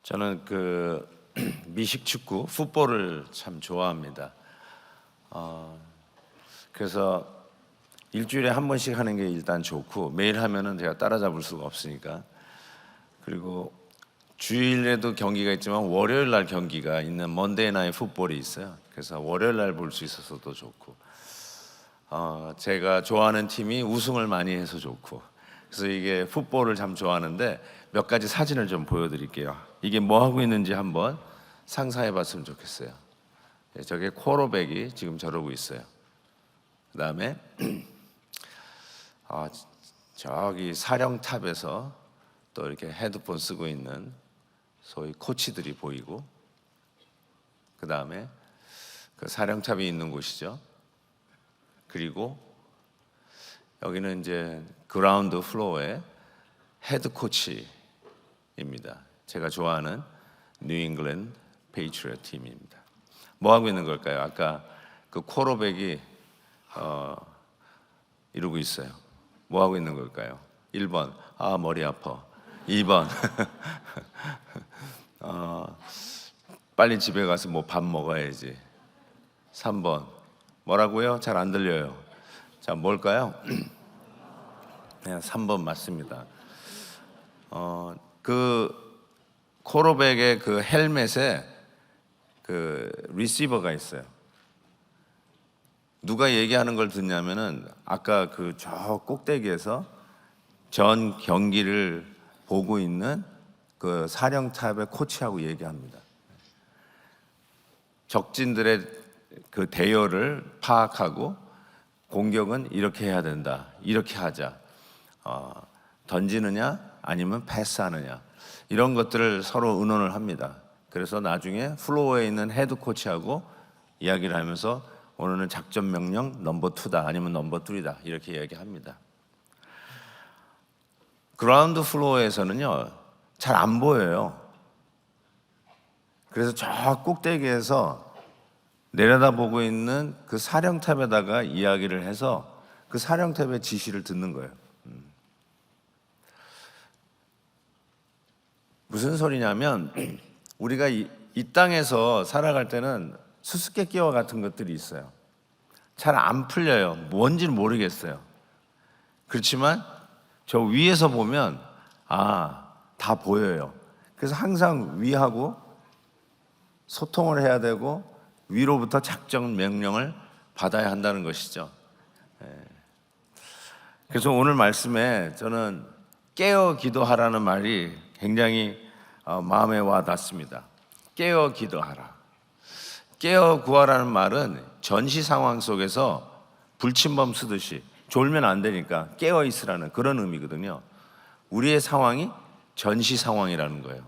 저는 미식 축구, 풋볼을 참 좋아합니다. 그래서 일주일에 한 번씩 하는 게 일단 좋고, 매일 하면은 제가 따라잡을 수가 없으니까. 그리고 주일에도 경기가 있지만 월요일 날 경기가 있는 먼데이 나잇 풋볼이 있어요. 그래서 월요일 날 볼 수 있어서도 좋고, 제가 좋아하는 팀이 우승을 많이 해서 좋고, 그래서 이게 풋볼을 참 좋아하는데 몇 가지 사진을 좀 보여드릴게요. 이게 뭐 하고 있는지 한번 상상해봤으면 좋겠어요. 저게 쿼터백이 지금 저러고 있어요. 그 다음에 저기 사령탑에서 또 이렇게 헤드폰 쓰고 있는 소위 코치들이 보이고, 그 다음에 그 사령탑이 있는 곳이죠. 그리고 여기는 이제 그라운드 플로어의 헤드 코치입니다. 제가 좋아하는 뉴 잉글랜드 페이트리엇 팀입니다. 뭐 하고 있는 걸까요? 아까 그 쿼터백이 이러고 있어요. 뭐 하고 있는 걸까요? 1번 머리 아파. 2번 빨리 집에 가서 뭐 밥 먹어야지. 3번 뭐라고요? 잘 안 들려요. 자, 뭘까요? 네, 3번 맞습니다. 그 쿼터백의 그 헬멧에 그 리시버가 있어요. 누가 얘기하는 걸 듣냐면은 아까 그 저 꼭대기에서 전 경기를 보고 있는 그 사령탑의 코치하고 얘기합니다. 적진들의 그 대열을 파악하고 공격은 이렇게 해야 된다. 이렇게 하자. 던지느냐 아니면 패스하느냐. 이런 것들을 서로 의논을 합니다. 그래서 나중에 플로어에 있는 헤드 코치하고 이야기를 하면서 오늘은 작전 명령 넘버 2다 아니면 넘버 3다 이렇게 이야기합니다. 그라운드 플로어에서는요 잘 안 보여요. 그래서 저 꼭대기에서 내려다보고 있는 그 사령탑에다가 이야기를 해서 그 사령탑의 지시를 듣는 거예요. 무슨 소리냐면 우리가 이 땅에서 살아갈 때는 수수께끼와 같은 것들이 있어요. 잘 안 풀려요. 뭔지는 모르겠어요. 그렇지만 저 위에서 보면 다 보여요. 그래서 항상 위하고 소통을 해야 되고 위로부터 작전 명령을 받아야 한다는 것이죠. 그래서 오늘 말씀에 저는 깨어 기도하라는 말이 굉장히 마음에 와 닿습니다. 깨어 기도하라. 깨어 구하라는 말은 전시 상황 속에서 불침범 쓰듯이 졸면 안 되니까 깨어 있으라는 그런 의미거든요. 우리의 상황이 전시 상황이라는 거예요.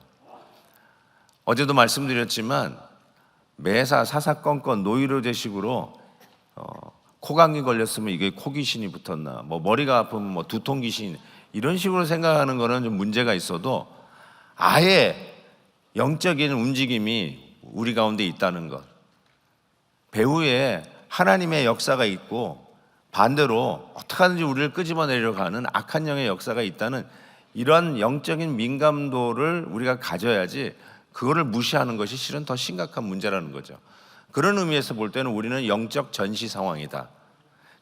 어제도 말씀드렸지만 매사 사사건건 노이로제식으로 코감기 걸렸으면 이게 코귀신이 붙었나, 뭐 머리가 아프면 뭐 두통 귀신, 이런 식으로 생각하는 거는 좀 문제가 있어도 아예 영적인 움직임이 우리 가운데 있다는 것, 배후에 하나님의 역사가 있고 반대로 어떻게 하든지 우리를 끄집어내려고 하는 악한 영의 역사가 있다는 이러한 영적인 민감도를 우리가 가져야지 그거를 무시하는 것이 실은 더 심각한 문제라는 거죠. 그런 의미에서 볼 때는 우리는 영적 전시 상황이다.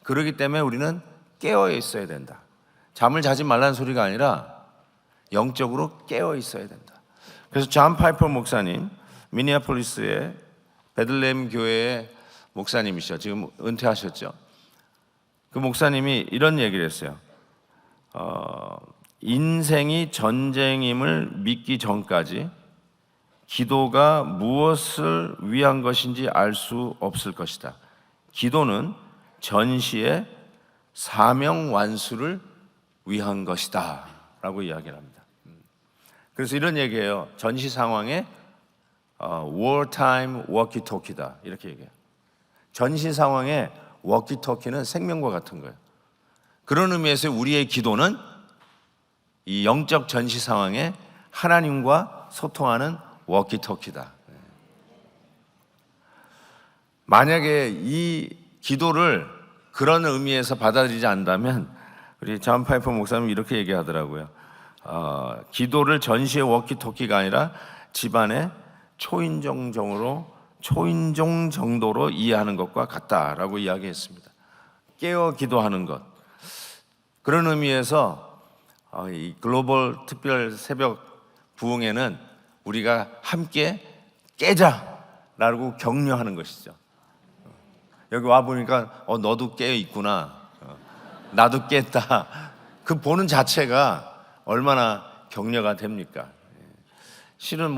그렇기 때문에 우리는 깨어 있어야 된다. 잠을 자지 말라는 소리가 아니라 영적으로 깨어 있어야 된다. 그래서 존 파이퍼 목사님, 미니애폴리스의 베들레헴 교회의 목사님이시죠. 지금 은퇴하셨죠. 그 목사님이 이런 얘기를 했어요. 인생이 전쟁임을 믿기 전까지 기도가 무엇을 위한 것인지 알 수 없을 것이다. 기도는 전시의 사명 완수를 위한 것이다 라고 이야기를 합니다. 그래서 이런 얘기예요. 전시 상황에 wartime walkie-talkie다 이렇게 얘기해요. 전시 상황에 워키토키는 생명과 같은 거예요. 그런 의미에서 우리의 기도는 이 영적 전시 상황에 하나님과 소통하는 워키토키다. 만약에 이 기도를 그런 의미에서 받아들이지 않는다면 우리 존 파이퍼 목사님이 이렇게 얘기하더라고요. 기도를 전시의 워키토키가 아니라 집안의 초인종 정도로 이해하는 것과 같다라고 이야기했습니다. 깨어 기도하는 것. 그런 의미에서 이 글로벌 특별 새벽 부흥회는 우리가 함께 깨자라고 격려하는 것이죠. 여기 와 보니까 너도 깨어 있구나, 나도 깼다. 그 보는 자체가 얼마나 격려가 됩니까? 실은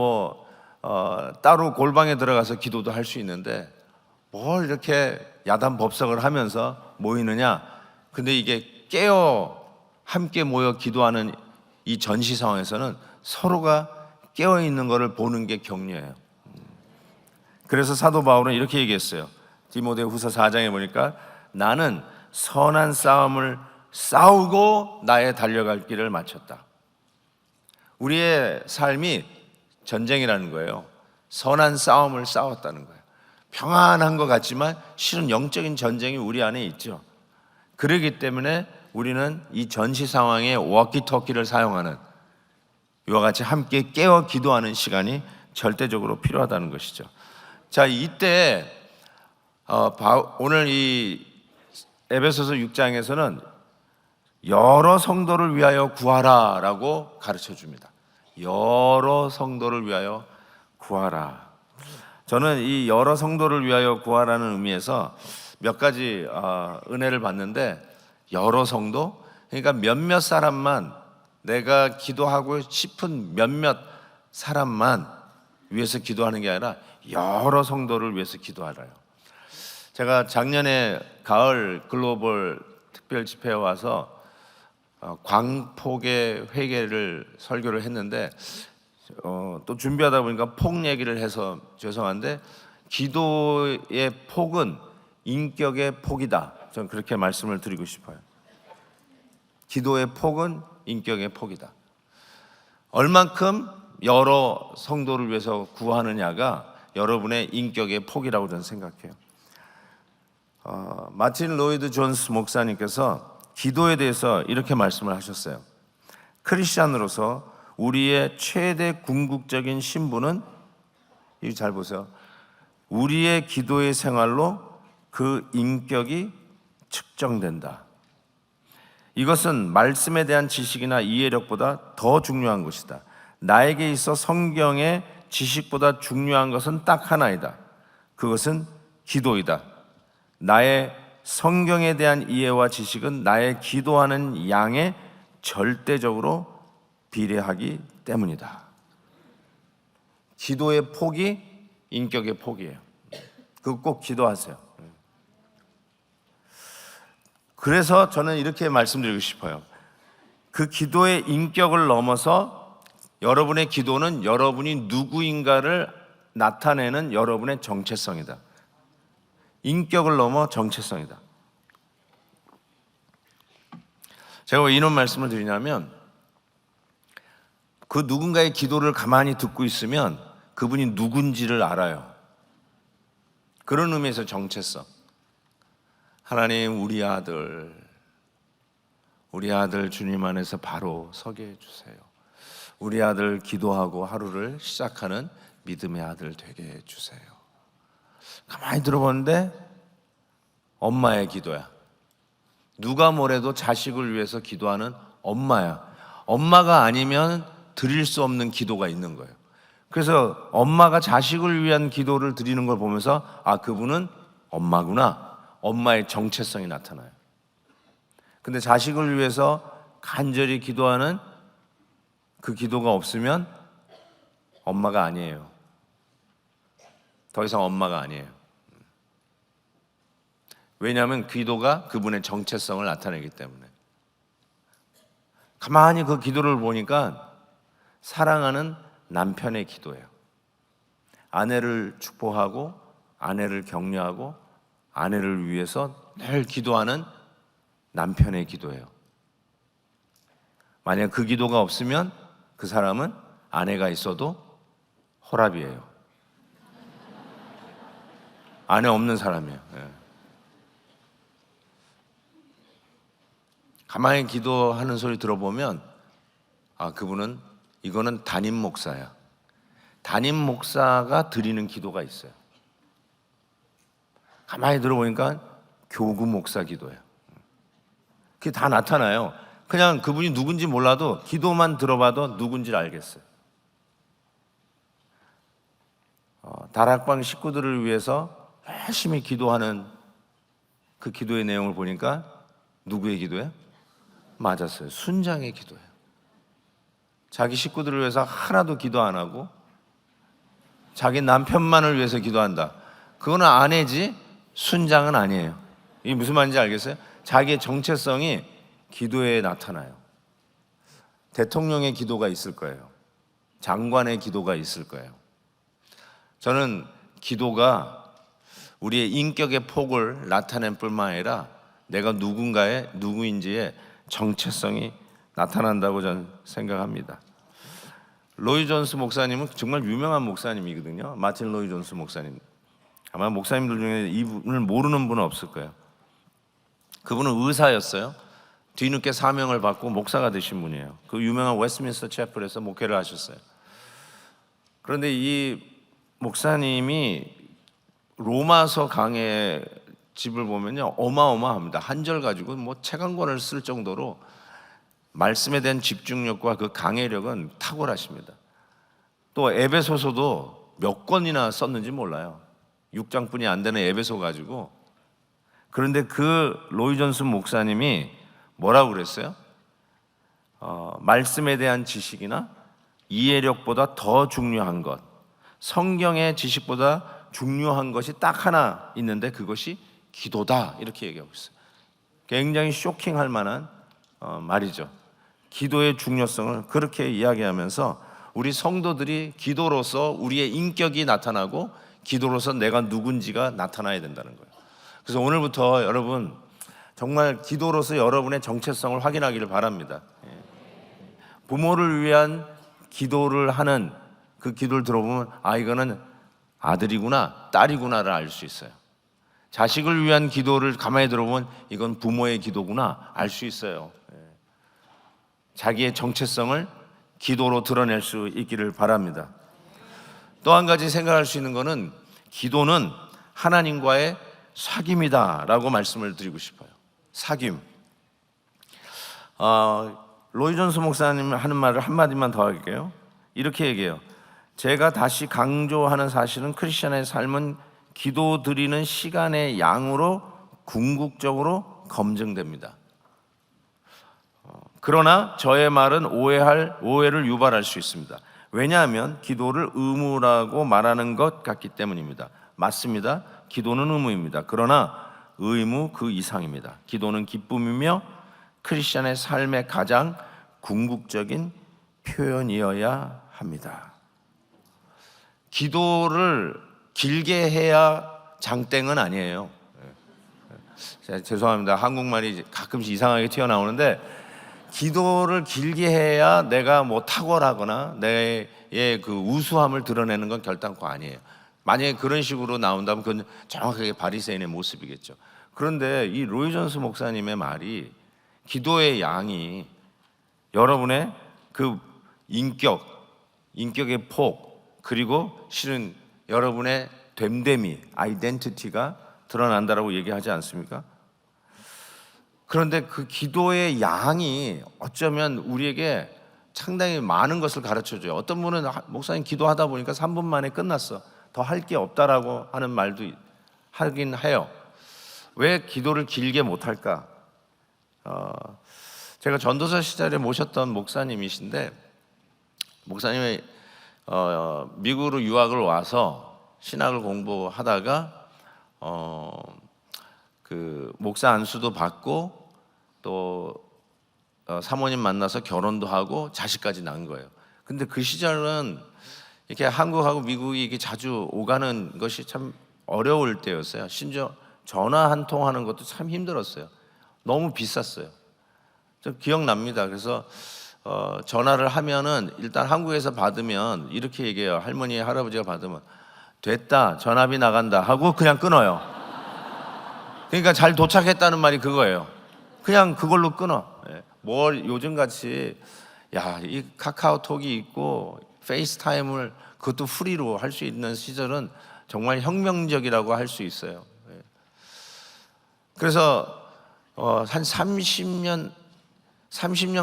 따로 골방에 들어가서 기도도 할 수 있는데 뭘 이렇게 야단법석을 하면서 모이느냐. 근데 이게 함께 모여 기도하는 이 전시 상황에서는 서로가 깨어 있는 것을 보는 게 격려예요. 그래서 사도 바울은 이렇게 얘기했어요. 디모데후서 4장에 보니까 나는 선한 싸움을 싸우고 나의 달려갈 길을 마쳤다. 우리의 삶이 전쟁이라는 거예요. 선한 싸움을 싸웠다는 거예요. 평안한 것 같지만 실은 영적인 전쟁이 우리 안에 있죠. 그렇기 때문에 우리는 이 전시 상황에 워키토키를 사용하는 이와 같이 함께 깨어 기도하는 시간이 절대적으로 필요하다는 것이죠. 자, 이때 오늘 이 에베소서 6장에서는 여러 성도를 위하여 구하라라고 가르쳐 줍니다. 여러 성도를 위하여 구하라. 저는 이 여러 성도를 위하여 구하라는 의미에서 몇 가지 은혜를 받는데, 여러 성도, 그러니까 몇몇 사람만, 내가 기도하고 싶은 몇몇 사람만 위해서 기도하는 게 아니라 여러 성도를 위해서 기도하라요. 제가 작년에 가을 글로벌 특별 집회에 와서 광폭의 회개를 설교를 했는데 또 준비하다 보니까 폭 얘기를 해서 죄송한데, 기도의 폭은 인격의 폭이다. 저는 그렇게 말씀을 드리고 싶어요. 기도의 폭은 인격의 폭이다. 얼만큼 여러 성도를 위해서 구하느냐가 여러분의 인격의 폭이라고 저는 생각해요. 마틴 로이드 존스 목사님께서 기도에 대해서 이렇게 말씀을 하셨어요. 크리스찬으로서 우리의 최대 궁극적인 신분은, 이거 잘 보세요, 우리의 기도의 생활로 그 인격이 측정된다. 이것은 말씀에 대한 지식이나 이해력보다 더 중요한 것이다. 나에게 있어 성경의 지식보다 중요한 것은 딱 하나이다. 그것은 기도이다. 나의 성경에 대한 이해와 지식은 나의 기도하는 양에 절대적으로 비례하기 때문이다. 기도의 폭이 인격의 폭이에요. 그거 꼭 기도하세요. 그래서 저는 이렇게 말씀드리고 싶어요. 그 기도의 인격을 넘어서 여러분의 기도는 여러분이 누구인가를 나타내는 여러분의 정체성이다. 인격을 넘어 정체성이다. 제가 왜 이런 말씀을 드리냐면, 그 누군가의 기도를 가만히 듣고 있으면 그분이 누군지를 알아요. 그런 의미에서 정체성. 하나님, 우리 아들 주님 안에서 바로 서게 해주세요. 우리 아들 기도하고 하루를 시작하는 믿음의 아들 되게 해주세요. 가만히 들어보는데 엄마의 기도야. 누가 뭐래도 자식을 위해서 기도하는 엄마야. 엄마가 아니면 드릴 수 없는 기도가 있는 거예요. 그래서 엄마가 자식을 위한 기도를 드리는 걸 보면서 그분은 엄마구나. 엄마의 정체성이 나타나요. 근데 자식을 위해서 간절히 기도하는 그 기도가 없으면 엄마가 아니에요. 더 이상 엄마가 아니에요. 왜냐하면 기도가 그분의 정체성을 나타내기 때문에. 가만히 그 기도를 보니까 사랑하는 남편의 기도예요. 아내를 축복하고 아내를 격려하고 아내를 위해서 늘 기도하는 남편의 기도예요. 만약 그 기도가 없으면 그 사람은 아내가 있어도 혈압이에요. 아내 없는 사람이에요. 가만히 기도하는 소리 들어보면 그분은, 이거는 담임 목사야. 담임 목사가 드리는 기도가 있어요. 가만히 들어보니까 교구 목사 기도예요. 그게 다 나타나요. 그냥 그분이 누군지 몰라도 기도만 들어봐도 누군지를 알겠어요. 다락방 식구들을 위해서 열심히 기도하는 그 기도의 내용을 보니까 누구의 기도예요? 맞았어요. 순장의 기도예요. 자기 식구들을 위해서 하나도 기도 안 하고 자기 남편만을 위해서 기도한다. 그거는 아내지 순장은 아니에요. 이게 무슨 말인지 알겠어요? 자기의 정체성이 기도에 나타나요. 대통령의 기도가 있을 거예요. 장관의 기도가 있을 거예요. 저는 기도가 우리의 인격의 폭을 나타낼 뿐만 아니라 내가 누구인지의 정체성이 나타난다고 저는 생각합니다. 로이 존스 목사님은 정말 유명한 목사님이거든요. 마틴 로이 존스 목사님. 아마 목사님들 중에 이분을 모르는 분은 없을 거예요. 그분은 의사였어요. 뒤늦게 사명을 받고 목사가 되신 분이에요. 그 유명한 웨스트민스터 채플에서 목회를 하셨어요. 그런데 이 목사님이 로마서 강의 집을 보면요 어마어마합니다. 한 절 가지고 뭐 책 한 권을 쓸 정도로 말씀에 대한 집중력과 그 강해력은 탁월하십니다. 또 에베소서도 몇 권이나 썼는지 몰라요. 6장뿐이 안 되는 에베소 가지고. 그런데 그 로이 존슨 목사님이 뭐라고 그랬어요? 말씀에 대한 지식이나 이해력보다 더 중요한 것, 성경의 지식보다 중요한 것이 딱 하나 있는데 그것이 기도다, 이렇게 얘기하고 있어요. 굉장히 쇼킹할 만한 말이죠. 기도의 중요성을 그렇게 이야기하면서 우리 성도들이 기도로서 우리의 인격이 나타나고 기도로서 내가 누군지가 나타나야 된다는 거예요. 그래서 오늘부터 여러분 정말 기도로서 여러분의 정체성을 확인하기를 바랍니다. 부모를 위한 기도를 하는 그 기도를 들어보면 이거는 아들이구나 딸이구나를 알 수 있어요. 자식을 위한 기도를 가만히 들어보면 이건 부모의 기도구나 알 수 있어요. 자기의 정체성을 기도로 드러낼 수 있기를 바랍니다. 또 한 가지 생각할 수 있는 것은 기도는 하나님과의 사귐이다 라고 말씀을 드리고 싶어요. 사귐. 로이 존스 목사님 하는 말을 한마디만 더 할게요. 이렇게 얘기해요. 제가 다시 강조하는 사실은 크리스천의 삶은 기도 드리는 시간의 양으로 궁극적으로 검증됩니다. 그러나 저의 말은 오해를 유발할 수 있습니다. 왜냐하면 기도를 의무라고 말하는 것 같기 때문입니다. 맞습니다. 기도는 의무입니다. 그러나 의무 그 이상입니다. 기도는 기쁨이며 크리스천의 삶의 가장 궁극적인 표현이어야 합니다. 기도를 길게 해야 장땡은 아니에요. 죄송합니다. 한국말이 가끔씩 이상하게 튀어나오는데 기도를 길게 해야 내가 뭐 탁월하거나 내 그 우수함을 드러내는 건 결단코 아니에요. 만약에 그런 식으로 나온다면 그건 정확하게 바리새인의 모습이겠죠. 그런데 이 로이 존스 목사님의 말이 기도의 양이 여러분의 그 인격의 폭 그리고 실은 여러분의 됨됨이, 아이덴티티가 드러난다라고 얘기하지 않습니까? 그런데 그 기도의 양이 어쩌면 우리에게 상당히 많은 것을 가르쳐줘요. 어떤 분은 목사님 기도하다 보니까 3분 만에 끝났어. 더 할 게 없다라고 하는 말도 하긴 해요. 왜 기도를 길게 못할까? 제가 전도사 시절에 모셨던 목사님이신데 목사님이 미국으로 유학을 와서 신학을 공부하다가 그 목사 안수도 받고 또 사모님 만나서 결혼도 하고 자식까지 낳은 거예요. 근데 그 시절은 이렇게 한국하고 미국이 이게 자주 오가는 것이 참 어려울 때였어요. 심지어 전화 한 통 하는 것도 참 힘들었어요. 너무 비쌌어요. 저 기억납니다. 그래서 전화를 하면은 일단 한국에서 받으면 이렇게 얘기해요. 할머니, 할아버지가 받으면 됐다, 전화비 나간다 하고 그냥 끊어요. 그러니까 잘 도착했다는 말이 그거예요. 그냥 그걸로 끊어. 뭘 요즘같이 이 카카오톡이 있고 페이스타임을 그것도 프리로 할 수 있는 시절은 정말 혁명적이라고 할 수 있어요. 그래서 한 30년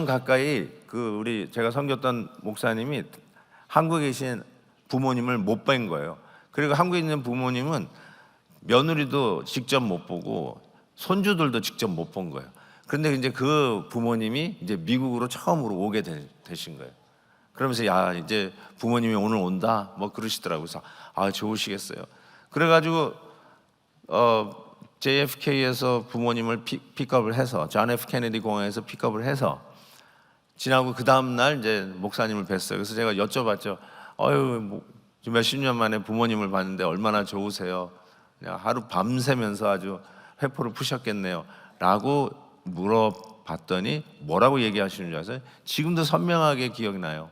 가까이 우리 제가 섬겼던 목사님이 한국에 계신 부모님을 못 뵌 거예요. 그리고 한국에 있는 부모님은 며느리도 직접 못 보고 손주들도 직접 못 본 거예요. 그런데 이제 그 부모님이 이제 미국으로 처음으로 오게 되신 거예요. 그러면서 야, 이제 부모님이 오늘 온다 뭐 그러시더라고요. 그래서 좋으시겠어요. 그래가지고 JFK에서 부모님을 픽업을 해서 존 F 케네디 공항에서 픽업을 해서 지나고 그 다음 날 이제 목사님을 뵀어요. 그래서 제가 여쭤봤죠. 뭐 몇십 년 만에 부모님을 봤는데 얼마나 좋으세요? 그냥 하루 밤새면서 아주 회포를 푸셨겠네요. 라고 물어봤더니 뭐라고 얘기하시는 줄 아세요? 지금도 선명하게 기억나요.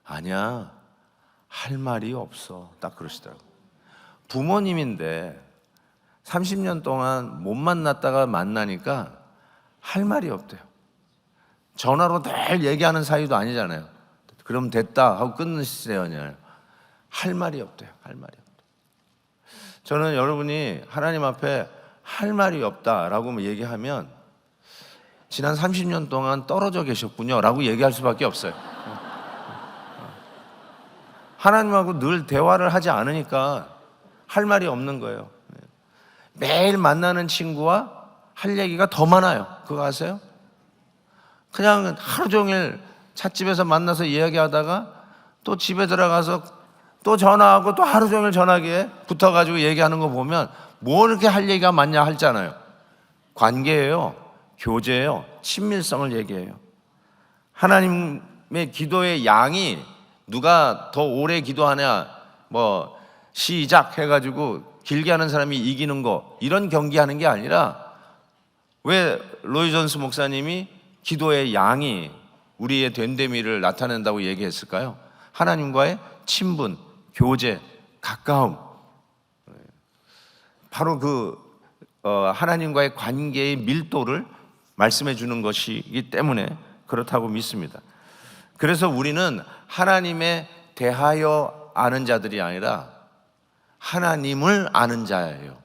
아니야, 할 말이 없어. 딱 그러시더라고요. 부모님인데 30년 동안 못 만났다가 만나니까 할 말이 없대요. 전화로 늘 얘기하는 사이도 아니잖아요. 그럼 됐다 하고 끊으시잖아요. 할 말이 없대요. 할 말이 없대요. 저는 여러분이 하나님 앞에 할 말이 없다라고 얘기하면 지난 30년 동안 떨어져 계셨군요 라고 얘기할 수밖에 없어요. 하나님하고 늘 대화를 하지 않으니까 할 말이 없는 거예요. 매일 만나는 친구와 할 얘기가 더 많아요. 그거 아세요? 그냥 하루 종일 찻집에서 만나서 이야기하다가 또 집에 들어가서 또 전화하고 또 하루 종일 전화기에 붙어가지고 얘기하는 거 보면 뭐 이렇게 할 얘기가 많냐 하잖아요. 관계예요. 교제예요. 친밀성을 얘기해요. 하나님의 기도의 양이 누가 더 오래 기도하냐 뭐 시작 해가지고 길게 하는 사람이 이기는 거 이런 경기하는 게 아니라 왜 로이 존스 목사님이 기도의 양이 우리의 된데미를 나타낸다고 얘기했을까요? 하나님과의 친분, 교제, 가까움. 바로 하나님과의 관계의 밀도를 말씀해 주는 것이기 때문에 그렇다고 믿습니다. 그래서 우리는 하나님에 대하여 아는 자들이 아니라 하나님을 아는 자예요.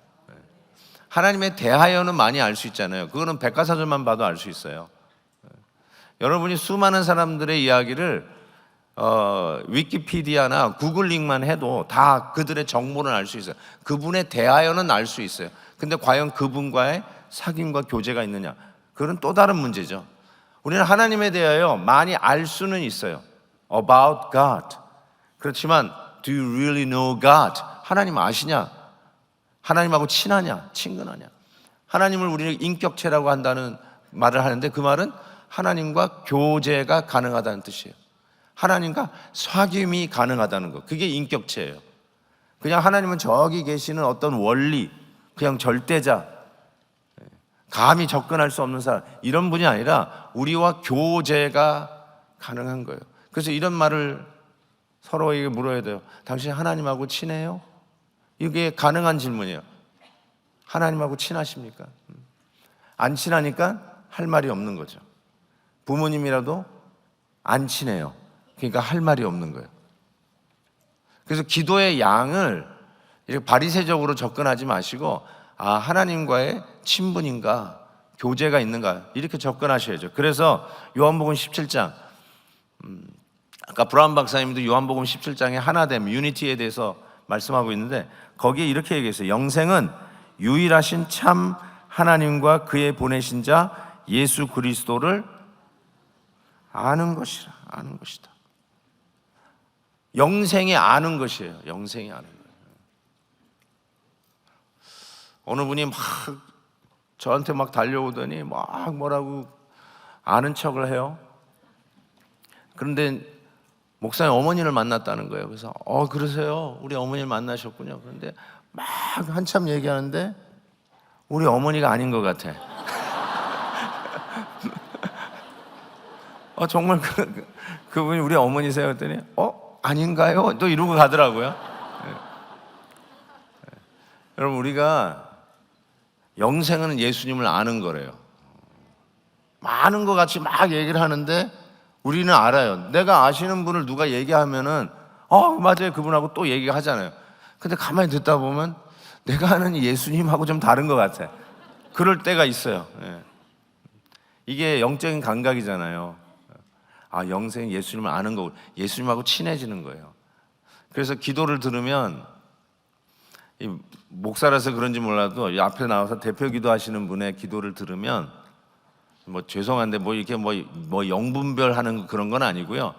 하나님에 대하여는 많이 알 수 있잖아요. 그거는 백과사전만 봐도 알 수 있어요. 여러분이 수많은 사람들의 이야기를 위키피디아나 구글링만 해도 다 그들의 정보는 알 수 있어요. 그분에 대하여는 알 수 있어요. 근데 과연 그분과의 사귐과 교제가 있느냐? 그건 또 다른 문제죠. 우리는 하나님에 대하여 많이 알 수는 있어요. About God. 그렇지만 Do you really know God? 하나님 아시냐? 하나님하고 친하냐? 친근하냐? 하나님을 우리는 인격체라고 한다는 말을 하는데 그 말은 하나님과 교제가 가능하다는 뜻이에요. 하나님과 사귐이 가능하다는 것. 그게 인격체예요. 그냥 하나님은 저기 계시는 어떤 원리, 그냥 절대자, 감히 접근할 수 없는 사람, 이런 분이 아니라 우리와 교제가 가능한 거예요. 그래서 이런 말을 서로에게 물어야 돼요. 당신 하나님하고 친해요? 이게 가능한 질문이에요. 하나님하고 친하십니까? 안 친하니까 할 말이 없는 거죠. 부모님이라도 안 친해요. 그러니까 할 말이 없는 거예요. 그래서 기도의 양을 이렇게 바리새적으로 접근하지 마시고 하나님과의 친분인가 교제가 있는가 이렇게 접근하셔야죠. 그래서 요한복음 17장 아까 브라운 박사님도 요한복음 17장에 하나됨 유니티에 대해서 말씀하고 있는데 거기에 이렇게 얘기했어요. 영생은 유일하신 참 하나님과 그의 보내신 자 예수 그리스도를 아는 것이라. 아는 것이다. 영생이 아는 것이에요. 영생이 아는 거예요. 어느 분이 막 저한테 막 달려오더니 막 뭐라고 아는 척을 해요. 그런데 목사님 어머니를 만났다는 거예요. 그래서 그러세요? 우리 어머니를 만나셨군요. 그런데 막 한참 얘기하는데 우리 어머니가 아닌 것 같아. 정말 그분이 우리 어머니세요? 했더니 아닌가요? 또 이러고 가더라고요. 네. 여러분 우리가 영생은 예수님을 아는 거래요. 많은 것 같이 막 얘기를 하는데 우리는 알아요. 내가 아시는 분을 누가 얘기하면은 맞아요. 그분하고 또 얘기하잖아요. 근데 가만히 듣다 보면 내가 아는 예수님하고 좀 다른 것 같아. 그럴 때가 있어요. 예. 이게 영적인 감각이잖아요. 영생 예수님을 아는 거고 예수님하고 친해지는 거예요. 그래서 기도를 들으면 이 목사라서 그런지 몰라도 이 앞에 나와서 대표 기도하시는 분의 기도를 들으면 뭐 죄송한데 뭐 이렇게 뭐 영분별 하는 그런 건 아니고요.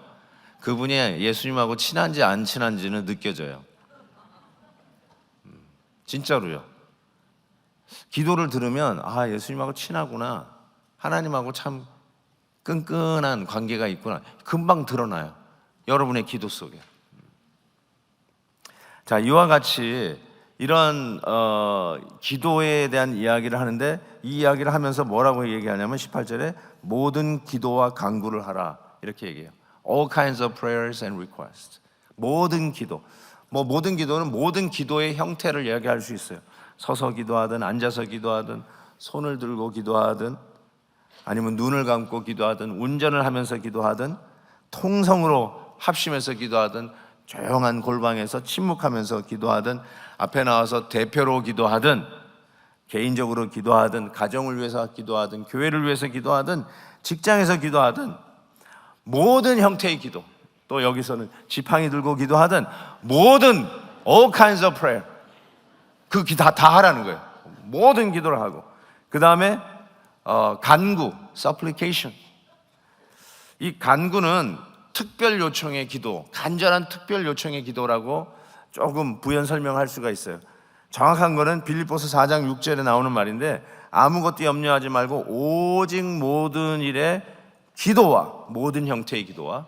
그분이 예수님하고 친한지 안 친한지는 느껴져요. 진짜로요. 기도를 들으면 예수님하고 친하구나. 하나님하고 참 끈끈한 관계가 있구나. 금방 드러나요. 여러분의 기도 속에. 자, 이와 같이 이런 기도에 대한 이야기를 하는데 이 이야기를 하면서 뭐라고 얘기하냐면 18절에 모든 기도와 간구를 하라 이렇게 얘기해요. All kinds of prayers and requests. 모든 기도. 모든 기도는 모든 기도의 형태를 이야기할 수 있어요. 서서 기도하든 앉아서 기도하든 손을 들고 기도하든 아니면 눈을 감고 기도하든 운전을 하면서 기도하든 통성으로 합심해서 기도하든 조용한 골방에서 침묵하면서 기도하든 앞에 나와서 대표로 기도하든 개인적으로 기도하든 가정을 위해서 기도하든 교회를 위해서 기도하든 직장에서 기도하든 모든 형태의 기도, 또 여기서는 지팡이 들고 기도하든 모든 all kinds of prayer 그 기도 다 하라는 거예요. 모든 기도를 하고 그 다음에 간구 supplication. 이 간구는 특별 요청의 기도, 간절한 특별 요청의 기도라고 조금 부연 설명할 수가 있어요. 정확한 거는 빌립보서 4장 6절에 나오는 말인데 아무것도 염려하지 말고 오직 모든 일에 기도와 모든 형태의 기도와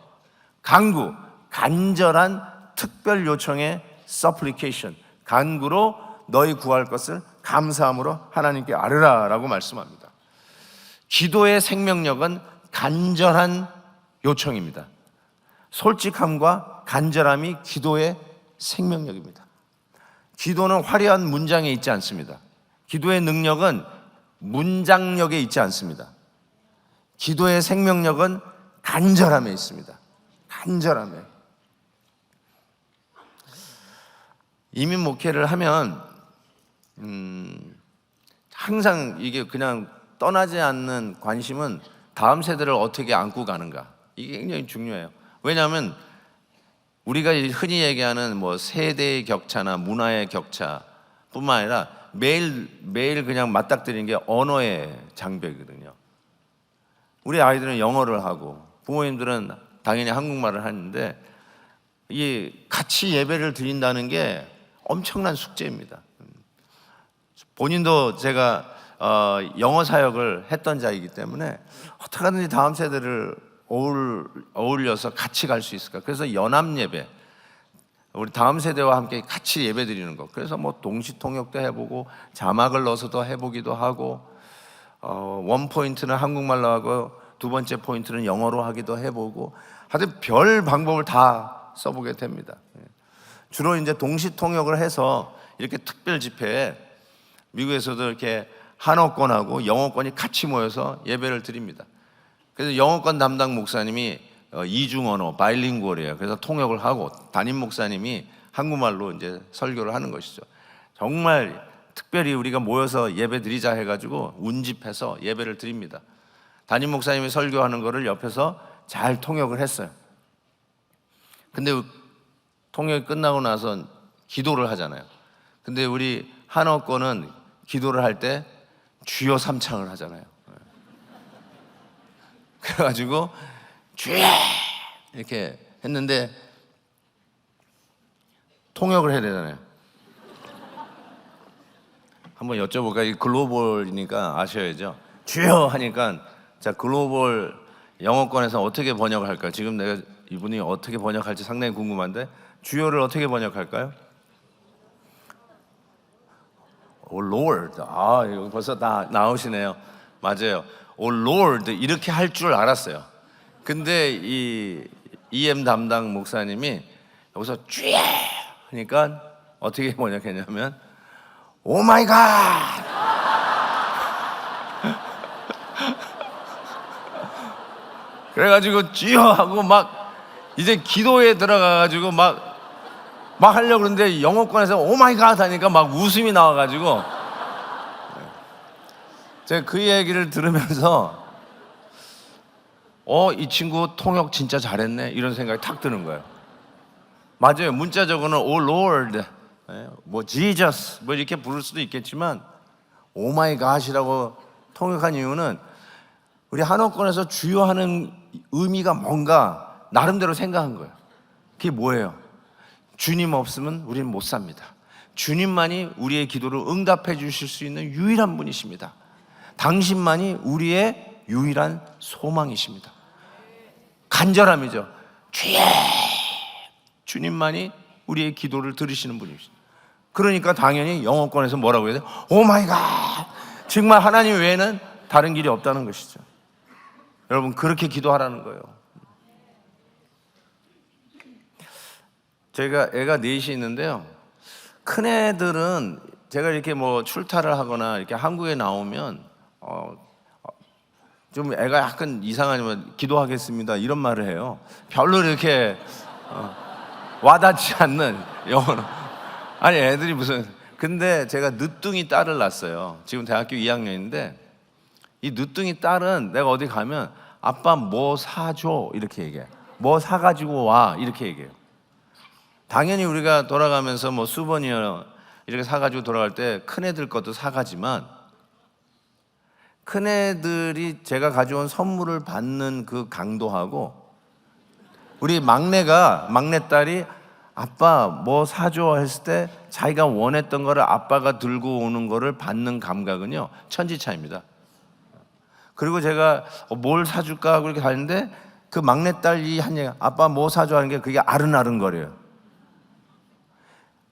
간구, 간절한 특별 요청의 supplication, 간구로 너희 구할 것을 감사함으로 하나님께 아뢰라라고 말씀합니다. 기도의 생명력은 간절한 요청입니다. 솔직함과 간절함이 기도의 생명력입니다. 기도는 화려한 문장에 있지 않습니다. 기도의 능력은 문장력에 있지 않습니다. 기도의 생명력은 간절함에 있습니다. 간절함에. 이민 목회를 하면 항상 이게 그냥 떠나지 않는 관심은 다음 세대를 어떻게 안고 가는가. 이게 굉장히 중요해요. 왜냐하면 우리가 흔히 얘기하는 세대의 격차나 문화의 격차뿐만 아니라 매일 그냥 맞닥뜨리는 게 언어의 장벽이거든요. 우리 아이들은 영어를 하고 부모님들은 당연히 한국말을 하는데 이 같이 예배를 드린다는 게 엄청난 숙제입니다. 본인도 제가 영어 사역을 했던 자이기 때문에 어떻게 하든지 다음 세대를 어울려서 같이 갈 수 있을까. 그래서 연합 예배, 우리 다음 세대와 함께 같이 예배 드리는 거. 그래서 동시통역도 해보고 자막을 넣어서도 해보기도 하고 원 포인트는 한국말로 하고 두 번째 포인트는 영어로 하기도 해보고 하여튼 별 방법을 다 써보게 됩니다. 주로 이제 동시통역을 해서 이렇게 특별 집회에 미국에서도 이렇게 한어권하고 영어권이 같이 모여서 예배를 드립니다. 그래서 영어권 담당 목사님이 이중 언어, 바이링구얼이에요. 그래서 통역을 하고 담임 목사님이 한국말로 이제 설교를 하는 것이죠. 정말 특별히 우리가 모여서 예배 드리자 해가지고 운집해서 예배를 드립니다. 담임 목사님이 설교하는 거를 옆에서 잘 통역을 했어요. 근데 통역이 끝나고 나서 기도를 하잖아요. 근데 우리 한어권은 기도를 할 때 주여 삼창을 하잖아요. 그래가지고 주여 이렇게 했는데 통역을 해야 되잖아요. 한번 여쭤볼까? 이 글로벌이니까 아셔야죠. 주여 하니까 자 글로벌 영어권에서 어떻게 번역을 할까요? 지금 내가 이분이 어떻게 번역할지 상당히 궁금한데 주여를 어떻게 번역할까요? Oh Lord. 이거 벌써 다 나오시네요. 맞아요. Oh Lord 이렇게 할 줄 알았어요. 근데 이 EM 담당 목사님이 여기서 주여 하니까 어떻게 번역했냐면 오 마이 갓. 그래가지고 주여 하고 막 이제 기도에 들어가가지고 막 막 하려고 그러는데 영어권에서 오 마이 갓 하니까 막 웃음이 나와가지고 제가 그 얘기를 들으면서 이 친구 통역 진짜 잘했네 이런 생각이 탁 드는 거예요. 맞아요. 문자적으로는 오 Lord, 뭐 Jesus 뭐 이렇게 부를 수도 있겠지만 오 마이 갓이라고 통역한 이유는 우리 한어권에서 주요하는 의미가 뭔가 나름대로 생각한 거예요. 그게 뭐예요? 주님 없으면 우리는 못 삽니다. 주님만이 우리의 기도를 응답해 주실 수 있는 유일한 분이십니다. 당신만이 우리의 유일한 소망이십니다. 간절함이죠. 주여, 주님만이 우리의 기도를 들으시는 분이십니다. 그러니까 당연히 영어권에서 뭐라고 해야 돼요? 오 마이 갓! 정말 하나님 외에는 다른 길이 없다는 것이죠. 여러분, 그렇게 기도하라는 거예요. 저희가 애가 넷이 있는데요. 큰 애들은 제가 이렇게 뭐 출타를 하거나 이렇게 한국에 나오면 좀 애가 약간 이상하지만 기도하겠습니다 이런 말을 해요. 별로 이렇게 와닿지 않는 영어로. 아니 애들이 무슨, 근데 제가 늦둥이 딸을 낳았어요. 지금 대학교 2학년인데 이 늦둥이 딸은 내가 어디 가면 아빠 뭐 사줘 이렇게 얘기해. 뭐 사가지고 와 이렇게 얘기해요. 당연히 우리가 돌아가면서 뭐 수버니어 이렇게 사가지고 돌아갈 때 큰애들 것도 사가지만 큰애들이 제가 가져온 선물을 받는 그 강도하고 우리 막내딸이 아빠 뭐 사줘 했을 때 자기가 원했던 거를 아빠가 들고 오는 거를 받는 감각은요 천지차이입니다. 그리고 제가 뭘 사줄까 하고 이렇게 가는데 그 막내딸이 한 얘기, 아빠 뭐 사줘 하는 게 그게 아른아른거려요.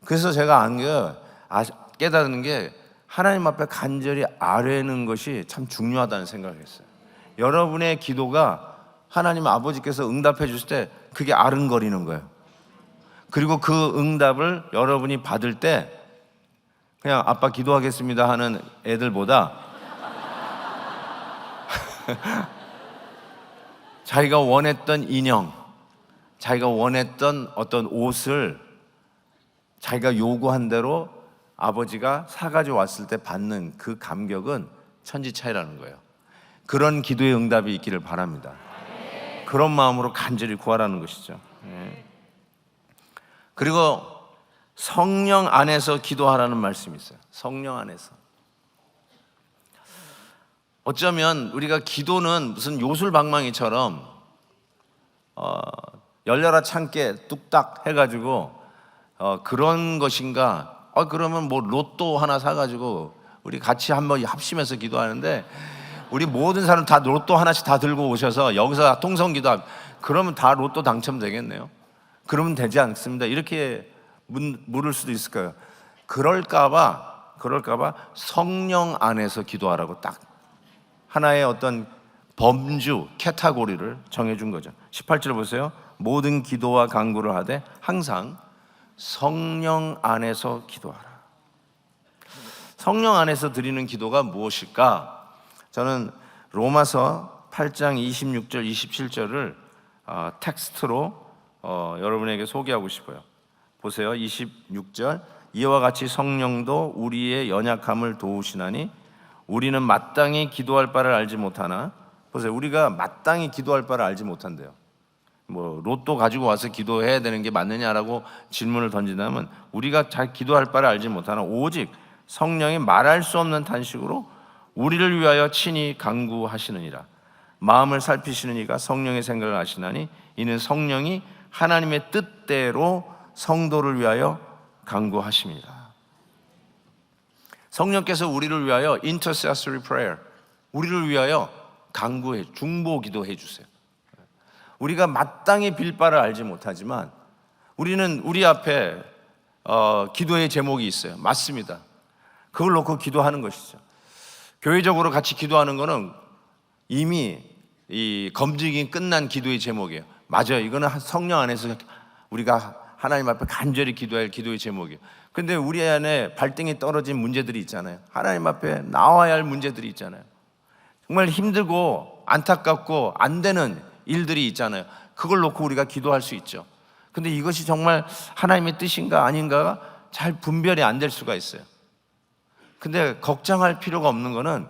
그래서 제가 깨달은 게 하나님 앞에 간절히 아뢰는 것이 참 중요하다는 생각을 했어요. 여러분의 기도가 하나님 아버지께서 응답해 주실 때 그게 아른거리는 거예요. 그리고 그 응답을 여러분이 받을 때 그냥 아빠 기도하겠습니다 하는 애들보다 자기가 원했던 인형, 자기가 원했던 어떤 옷을 자기가 요구한 대로 아버지가 사가지고 왔을 때 받는 그 감격은 천지차이라는 거예요. 그런 기도의 응답이 있기를 바랍니다. 그런 마음으로 간절히 구하라는 것이죠. 그리고 성령 안에서 기도하라는 말씀이 있어요. 성령 안에서. 어쩌면 우리가 기도는 무슨 요술방망이처럼 열려라 창게 뚝딱 해가지고 그런 것인가? 그러면 뭐 로또 하나 사가지고 우리 같이 한번 합심해서 기도하는데 우리 모든 사람 다 로또 하나씩 다 들고 오셔서 여기서 통성기도 그러면 다 로또 당첨되겠네요. 그러면 되지 않습니다. 이렇게 물을 수도 있을까요? 그럴까봐 성령 안에서 기도하라고 딱 하나의 어떤 범주, 캐타고리를 정해준 거죠. 18절 보세요. 모든 기도와 간구를 하되 항상 성령 안에서 기도하라. 성령 안에서 드리는 기도가 무엇일까? 저는 로마서 8장 26절, 27절을 텍스트로 여러분에게 소개하고 싶어요. 보세요. 26절. 이와 같이 성령도 우리의 연약함을 도우시나니 우리는 마땅히 기도할 바를 알지 못하나. 보세요. 우리가 마땅히 기도할 바를 알지 못한대요. 뭐 로또 가지고 와서 기도해야 되는 게 맞느냐라고 질문을 던진다면 우리가 잘 기도할 바를 알지 못하나 오직 성령이 말할 수 없는 탄식으로 우리를 위하여 친히 간구하시느니라. 마음을 살피시는 이가 성령의 생각을 아시나니 이는 성령이 하나님의 뜻대로 성도를 위하여 간구하십니다. 성령께서 우리를 위하여 intercessory prayer, 우리를 위하여 간구해, 중보 기도해 주세요. 우리가 마땅히 빌 바를 알지 못하지만 우리는 우리 앞에 기도의 제목이 있어요. 맞습니다. 그걸 놓고 기도하는 것이죠. 교회적으로 같이 기도하는 거는 이미 이 검증이 끝난 기도의 제목이에요. 맞아요. 이거는 성령 안에서 우리가 하나님 앞에 간절히 기도할 기도의 제목이에요. 근데 우리 안에 발등에 떨어진 문제들이 있잖아요. 하나님 앞에 나와야 할 문제들이 있잖아요. 정말 힘들고 안타깝고 안 되는 일들이 있잖아요. 그걸 놓고 우리가 기도할 수 있죠. 근데 이것이 정말 하나님의 뜻인가 아닌가가 잘 분별이 안 될 수가 있어요. 근데 걱정할 필요가 없는 거는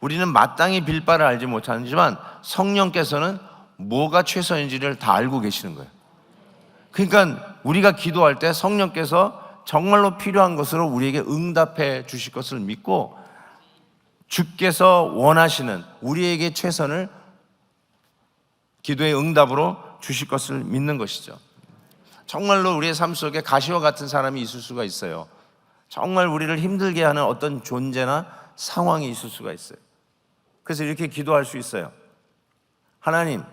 우리는 마땅히 빌 바를 알지 못하지만 성령께서는 뭐가 최선인지를 다 알고 계시는 거예요. 그러니까 우리가 기도할 때 성령께서 정말로 필요한 것으로 우리에게 응답해 주실 것을 믿고 주께서 원하시는 우리에게 최선을 기도의 응답으로 주실 것을 믿는 것이죠. 정말로 우리의 삶 속에 가시와 같은 사람이 있을 수가 있어요. 정말 우리를 힘들게 하는 어떤 존재나 상황이 있을 수가 있어요. 그래서 이렇게 기도할 수 있어요. 하나님,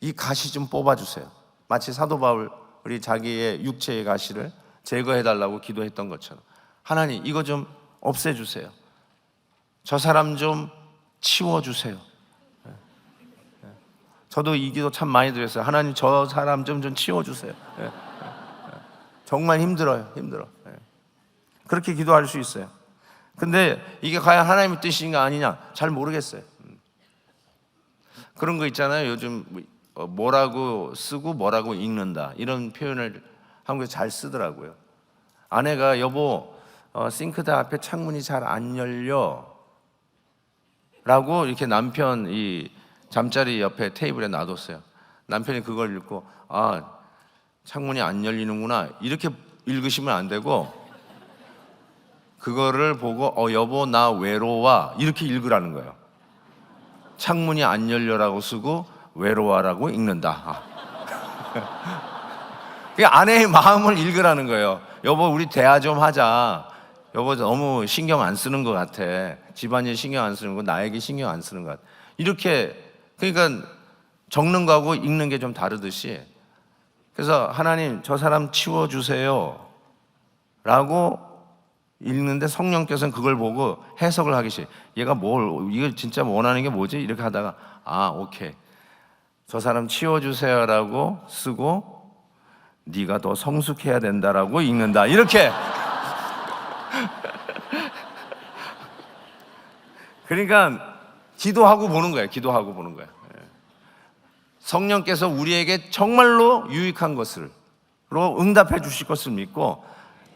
이 가시 좀 뽑아주세요. 마치 사도 바울이 자기의 육체의 가시를 제거해달라고 기도했던 것처럼 하나님, 이거 좀 없애주세요. 저 사람 좀 치워주세요. 저도 이 기도 참 많이 드렸어요. 하나님, 저 사람 좀 치워주세요. 정말 힘들어요. 그렇게 기도할 수 있어요. 근데 이게 과연 하나님의 뜻인가 아니냐 잘 모르겠어요. 그런 거 있잖아요. 요즘 뭐라고 쓰고 뭐라고 읽는다 이런 표현을 한국에서 잘 쓰더라고요. 아내가 여보 싱크대 앞에 창문이 잘 안 열려 라고 이렇게 남편 이 잠자리 옆에 테이블에 놔뒀어요. 남편이 그걸 읽고 창문이 안 열리는구나 이렇게 읽으시면 안 되고 그거를 보고 여보 나 외로워 이렇게 읽으라는 거예요. 창문이 안 열려라고 쓰고 외로워라고 읽는다. 그 아내의 마음을 읽으라는 거예요. 여보 우리 대화 좀 하자. 여보 너무 신경 안 쓰는 것 같아. 집안일 신경 안 쓰는 거 나에게 신경 안 쓰는 것 같아. 이렇게 그러니까 적는 거하고 읽는 게 좀 다르듯이 그래서 하나님 저 사람 치워주세요 라고 읽는데 성령께서는 그걸 보고 해석을 하기 시작해요. 얘가 이걸 진짜 원하는 게 뭐지? 이렇게 하다가 오케이 저 사람 치워주세요 라고 쓰고 네가 더 성숙해야 된다라고 읽는다 이렇게 그러니까 기도하고 보는 거예요. 성령께서 우리에게 정말로 유익한 것으로 응답해 주실 것을 믿고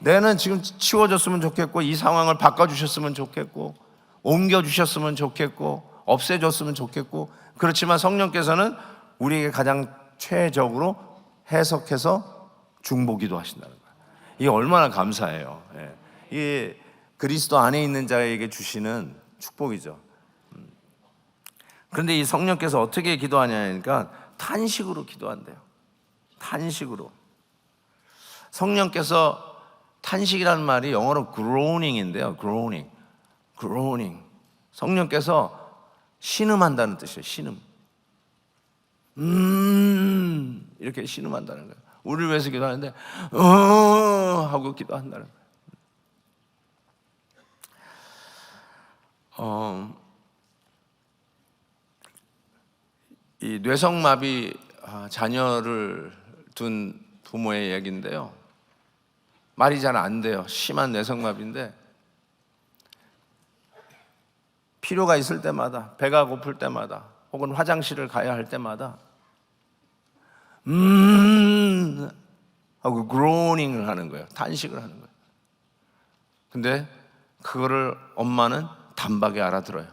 내는 지금 치워졌으면 좋겠고 이 상황을 바꿔주셨으면 좋겠고 옮겨주셨으면 좋겠고 없애줬으면 좋겠고 그렇지만 성령께서는 우리에게 가장 최적으로 해석해서 중보기도 하신다는 거예요. 이게 얼마나 감사해요. 이게 그리스도 안에 있는 자에게 주시는 축복이죠. 그런데 이 성령께서 어떻게 기도하냐니까 탄식으로 기도한대요. 탄식으로. 성령께서 탄식이라는 말이 영어로 groaning인데요. groaning. 성령께서 신음한다는 뜻이에요. 신음. 이렇게 신음한다는 거예요. 우리를 위해서 기도하는데 하고 기도한다는 거예요. 이 뇌성마비 자녀를 둔 부모의 얘기인데요. 말이 잘 안 돼요. 심한 뇌성마비인데 필요가 있을 때마다 배가 고플 때마다 혹은 화장실을 가야 할 때마다 하고 groaning을 하는 거예요. 탄식을 하는 거예요. 근데 그거를 엄마는 단박에 알아들어요.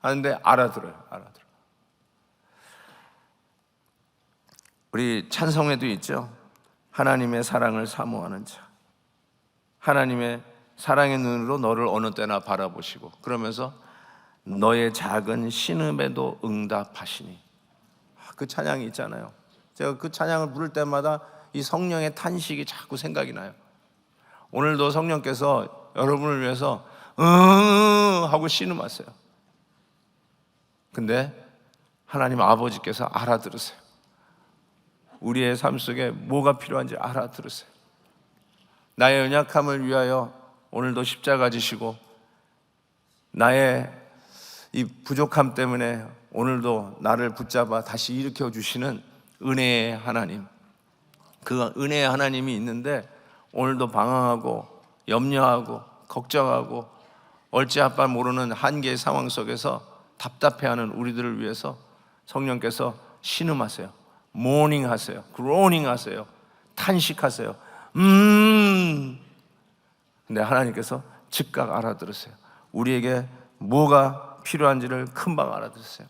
하는데 알아들어요. 우리 찬송에도 있죠. 하나님의 사랑을 사모하는 자. 하나님의 사랑의 눈으로 너를 어느 때나 바라보시고 그러면서 너의 작은 신음에도 응답하시니. 그 찬양이 있잖아요. 제가 그 찬양을 부를 때마다 이 성령의 탄식이 자꾸 생각이 나요. 오늘도 성령께서 여러분을 위해서 하고 신음하세요. 근데 하나님 아버지께서 알아들으세요. 우리의 삶 속에 뭐가 필요한지 알아들으세요. 나의 연약함을 위하여 오늘도 십자가 지시고 나의 이 부족함 때문에 오늘도 나를 붙잡아 다시 일으켜 주시는 은혜의 하나님. 그 은혜의 하나님이 있는데 오늘도 방황하고 염려하고 걱정하고 얼찌아빠 모르는 한계의 상황 속에서 답답해하는 우리들을 위해서 성령께서 신음하세요. 모닝 하세요. 그로닝 하세요. 탄식하세요. 근데 하나님께서 즉각 알아들으세요. 우리에게 뭐가 필요한지를 금방 알아들으세요.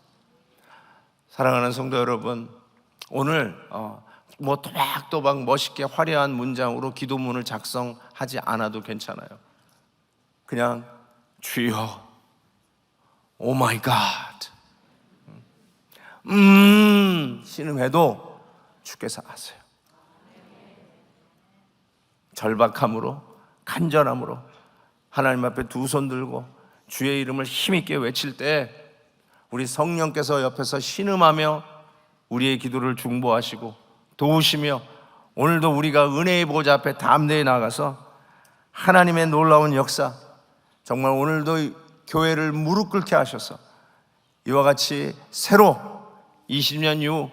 사랑하는 성도 여러분, 오늘 뭐 또박또박 멋있게 화려한 문장으로 기도문을 작성하지 않아도 괜찮아요. 그냥 주여, 오 마이 갓, 신음해도 주께서 아세요. 절박함으로, 간절함으로 하나님 앞에 두 손 들고 주의 이름을 힘있게 외칠 때 우리 성령께서 옆에서 신음하며 우리의 기도를 중보하시고 도우시며, 오늘도 우리가 은혜의 보좌 앞에 담대히 나가서 하나님의 놀라운 역사, 정말 오늘도 교회를 무릎 꿇게 하셔서 이와 같이 새로 20년 이후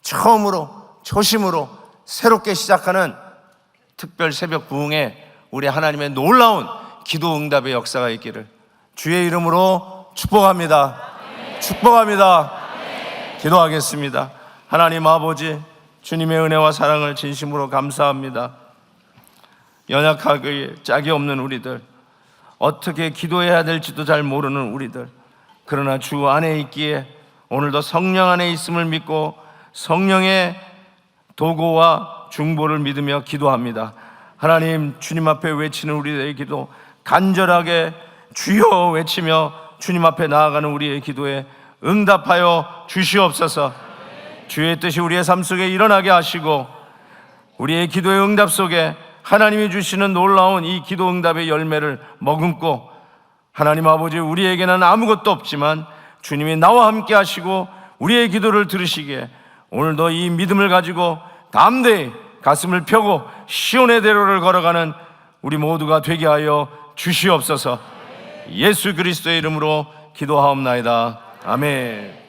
처음으로 초심으로 새롭게 시작하는 특별 새벽 부흥에 우리 하나님의 놀라운 기도 응답의 역사가 있기를 주의 이름으로 축복합니다. 축복합니다. 기도하겠습니다. 하나님 아버지, 주님의 은혜와 사랑을 진심으로 감사합니다. 연약하게 짝이 없는 우리들, 어떻게 기도해야 될지도 잘 모르는 우리들, 그러나 주 안에 있기에 오늘도 성령 안에 있음을 믿고 성령의 도구와 중보를 믿으며 기도합니다. 하나님, 주님 앞에 외치는 우리의 기도 간절하게 주여 외치며 주님 앞에 나아가는 우리의 기도에 응답하여 주시옵소서. 주의 뜻이 우리의 삶 속에 일어나게 하시고 우리의 기도의 응답 속에 하나님이 주시는 놀라운 이 기도 응답의 열매를 머금고, 하나님 아버지, 우리에게는 아무것도 없지만 주님이 나와 함께 하시고 우리의 기도를 들으시기에 오늘도 이 믿음을 가지고 담대히 가슴을 펴고 시온의 대로를 걸어가는 우리 모두가 되게 하여 주시옵소서. 예수 그리스도의 이름으로 기도하옵나이다. 아멘.